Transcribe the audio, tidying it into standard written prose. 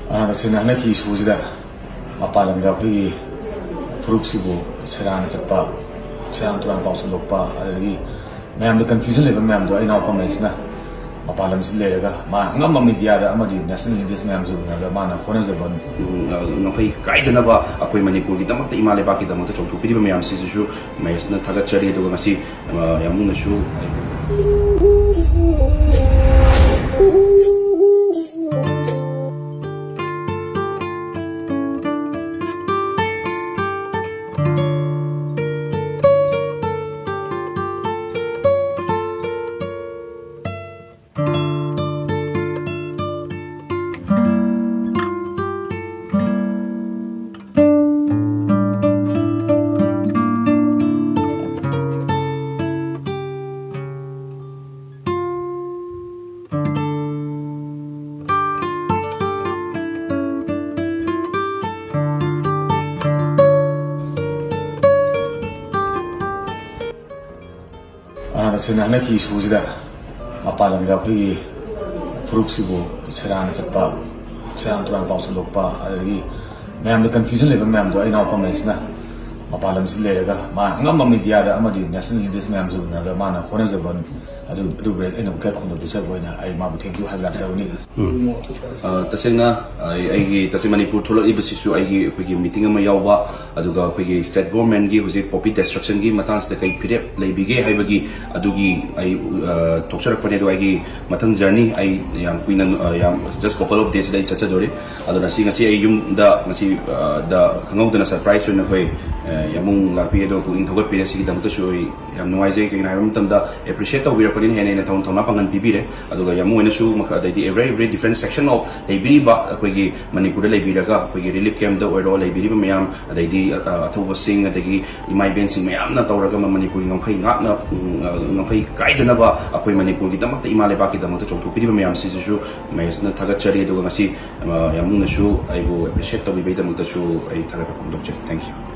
तसेना हनकी सूजिदा मपालमदा अखोई फुरुपसिबु सेरान चप्पा सेरान तुरान पाउसल लोपा अदगी ma'am confusion लेबा मैम दो आई नाउपा मैसना मपालम से लेगा मा ngam मीडिया दा अमदी नेशनल लीडर्स मैम जुना माना खोनजबन नखै काइदनबा अखोई मणिपुर की दमक इमा लेबा की दमक चौथुपीबा मैम सिसु मैसना थागचरी दुगा ngasi यामुंगनसु तसेना हनकी सूजिदा मपालमदा अखोई फुरुपसिबु सेरान चप्पा सेरान तुरान पाउसल लोपा अदगी मैम कंफ्यूजन लेबा मैम दो आई नाउपा मैसना मपालम से लेगा मा ngam मीडिया दा अमदी नेशनल लीडर्स मैम जुना माना खोनजबन अदु ब्रेक इन का खोन दुसा बोइना आई माबु थेंक यू हाइला सबनी तसेना आई तसे मणिपुर थोलक इबसिसु आई अखोई मीटिंग अमा यावबा अदुगा अखोई स्टेट गवर्नमेंट की हुजे पॉपी डिस्ट्रक्शन की मतांस द कई फिरे लेबिगे हाइबगी अदुगी आई थोक्सरपने दो आई मथंग जर्नी आई याम कुइन याम जस्ट कपल ऑफ डेज दai chacha dore aduna ngasi ai yum da ngasi da khangau na surprise na hoi yamung la pi do ku in thogot pi si dam to sui yam nuai je ke na ram tam da appreciate to wir panin hene na thon thona pangan pi bi re aduga yamu ina su maka dai a very different section of dai bi ba koi gi manipur lai bi raga koi gi relief camp da oro lai bi mayam dai di athoba sing adagi imai ben sing mayam na tawraga manipur ngam khai kaidana ba akoi manipur gi damak ta imale ba ki damak ta chongthu pi mayam si su mayas na thaga chari do ngasi yamu na su ai bu appreciate to bi damak ta su ai thaga pam dok che thank you